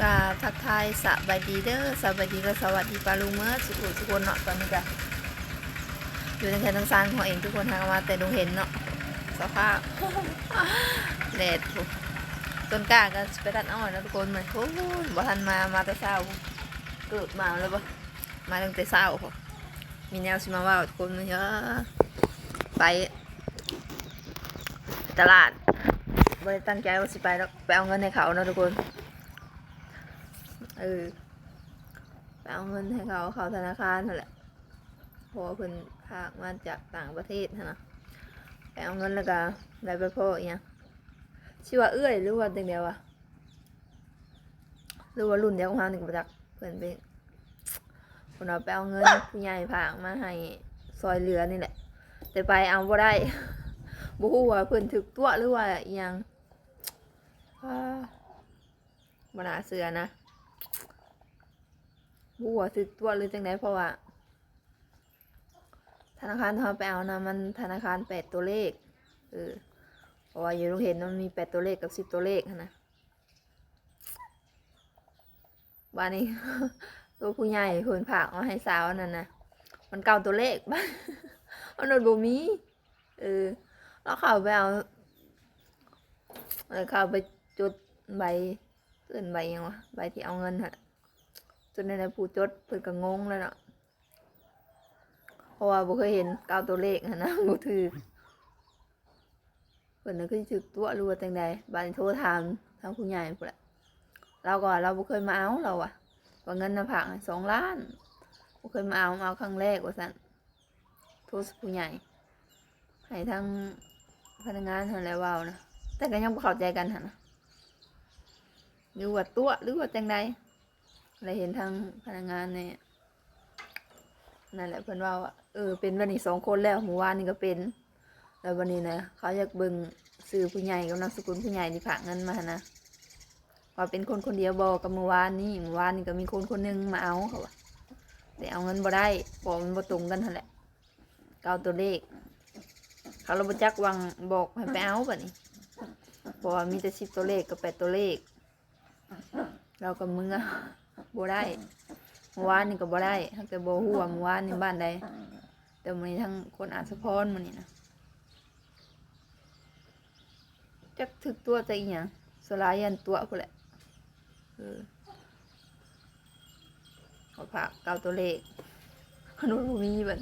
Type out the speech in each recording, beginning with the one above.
กาทักทายสบายดีเด้อสบายดีและสวัสดีปาลุงเมื่อสุขคนเนาะตอนนี้ก็อยู่ในแคมป์ทั้งซานของเองทุกคนทางมาแต่ดงเห็นเนาะสภาพแดดต้นกล้าก็ไปตัดอ้อยนะทุกคนเหมือนโอ้ยบ่ทันมาแต่เช้าเกิดมาแล้วบ่มาตั้งแต่เช้าพอมีแนวสิมาว่าทุกคนมันเยอะไปตลาดบ่ได้ตั้งใจว่าสิไปแล้วไปเอาเงินให้เขาเนาะทุกคนไปเอาเงินให้เขาธนาคารนั่นแหละเพราะว่าเพิ่นฝากมาจากต่างประเทศนะไปเอาเงินแล้วก็ได้ไปพ่ออีหยังชื่อว่าเอื้อยหรือว่าจังเดียววะหรือว่ารุ่นเดียวกับเรานี่ก็บ่จักเพิ่นไปเพิ่นเอาไปเอาเงินผู้ใหญ่ฝากมาให้ซอยเหลือนี่แหละแต่ไปเอาบ่ได้บ่ฮู้ว่าเพิ่นถึกตัวหรือว่าอีหยังบ่น่าเชื่อนะบัวถึกตัวหรือจังไดเพราะว่าธนาคารที่เราไปเอานะมันธนาคาร8 ตัวเลขเพราะว่าอยู่โรงเรียนมันมี8 ตัวเลขกับ10 ตัวเลขนะบ้านนี้ ตัวผู้ใหญ่คนฝากมาให้สาวนั่นนะมัน9 ตัวเลขบ้านมันโดนบ่มีแล้วเข้าไปเอาเข้าไปจุดใบใบยังวะใบที่เอาเงินฮะจนในผู้จดเพิ่นก็งงแล้วเนาะเพราะว่าบ่เคยเห็น9 ตัวเลขนะบ่ถือเพิ่นน่ะคือถือตัวรู้ว่าจังไดบัดนี้โทรถามทางผู้ใหญ่พุ่นแหละเราบ่เคยมาเอาเราอะว่าเงินน่ะฝาก2 ล้านบ่เคยมาเอาครั้งแรกว่าซั่นโทรผู้ใหญ่ให้ทางพนักงานเพิ่นแล้วเว้านะแต่ก็ยังบ่เข้าใจกันหั่นนะหรือว่าตัวหรือว่าจังไดเลยเห็นทางพนักงานเนี่ยนั่นแหละเพิ่นว่าเป็นวันนี้2 คนแล้วเมื่อวานนี้ก็เป็นแล้ววันนี้นะเขาอยากเบิ่งชื่อผู้ใหญ่กับนามสกุลผู้ใหญ่ที่ฝากเงินมานะว่าเป็นคนเดียวบ่กับเมื่อวานนี้ก็มีคนนึงมาเอาเขาว่าแต่เอาเงินบ่ได้บอกมันบ่ตรงกันนั่นแหละ9 ตัวเลขเขาเราบ่จักวางบอกให้ไปเอาบัดนี้เพราะว่ามีแต่10 ตัวเลขกับ8 ตัวเลขเราก็มึงอะบ่ได้เมื่อวานนี่ก็บ่ได้แต่บ่ฮู้ว่าเมื่อวานนี่บ้านใดแต่มื้อนี้ทั้งคนอาสะพรมื้อนี้นะจักถึกตัวจะอีหยังสลายยันตัวพุ่นแหละเขาฝาก9 ตัวเลขขนุนบ่มีบัด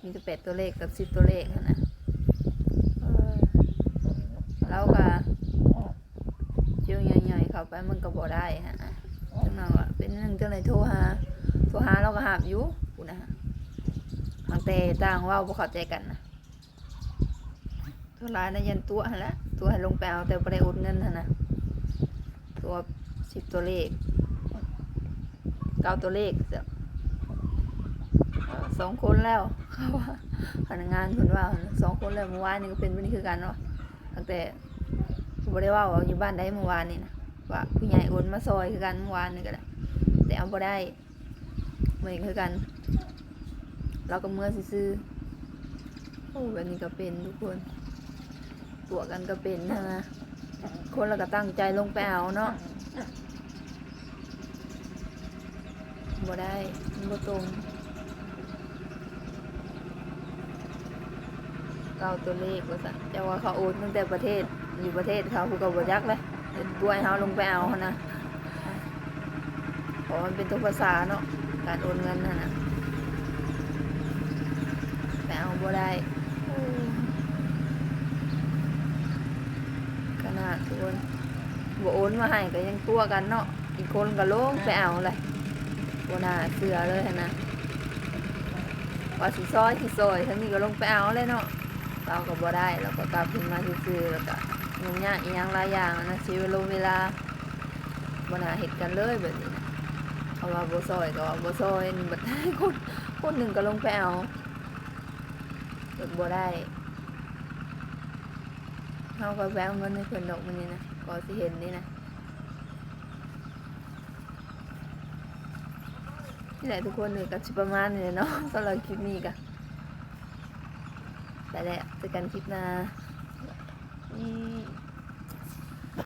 มีแต่8 ตัวเลขกับ10 ตัวเลขนะแล้วก็เจียวใหญ่ๆเข้าไปมันก็บ่ได้ฮะจังนั้นว่าเป็นนึงจังได๋โทรหาเราก็หาบอยู่พู้นนะทางแต่ต่างว่าบ่เข้าใจกันนะโทรหาได้ยันตัวหั่นแหละตัวให้ลงไปเอาแต่บ่ได้โอนเงินหั่นนะตัว10 ตัวเลข9 ตัวเลขจ้ะ2 คนแล้วเขาว่าพนักงานเพิ่นว่า2 คนแล้วเมื่อวานนี้ก็เป็นแบบนี้คือกันเนาะตั้งแต่บ่ได้ว่าอยู่บ้านใดเมื่อวานนี่นะว่าผู้ใหญ่โอนมาซอยคือกันเมื่อวานนี่ก็ได้แต่เอาบ่ได้เหมือนคือกันเราก็เมื่อซื่อวันนี้ก็เป็นทุกคนตัวกันก็เป็นนะคนเราก็ตั้งใจลงไปเอาเนาะบ่ได้มันบ่ตรง9 ตัวเลขว่าซั่นแต่ว่าเขาโอนตั้งแต่ประเทศอยู่ประเทศเขาผู้ก็บ่จักเลยตัวให้เฮาลงไปเอานะเพราะมันเป็นตัวภาษาเนาะการโอนเงินนะแต่เอาบ่ได้ขนาดทุกคนบ่โอนมาให้ก็ยังตัวกันเนาะอีกคนก็ลงไปเอาเลยบ่น่าเชื่อเลยนะว่าสิซอยทั้งนี้ก็ลงไปเอาเลยเนาะเราก็บ่ได้เราก็กลับขึ้นมาซื่อๆแล้วก็ยุ่งยากอีหยังหลายอย่างนะชีวิตเวลาบ่น่าเฮ็ดกันเลยแบบนี้นะเอาว่าบ่ซอยก็บ่ซอยบัดคนหนึ่งก็ลงไปเอาบ่ได้เฮาก็แววเงินให้เพิ่นดอกมื้อนี้นะก็สิเห็นนี่นะนี่แหละทุกคนนี่ก็สิประมาณนี้เนาะสำหรับคลิปนี้ก็ไปแล้วเจอกันคลิปหน้า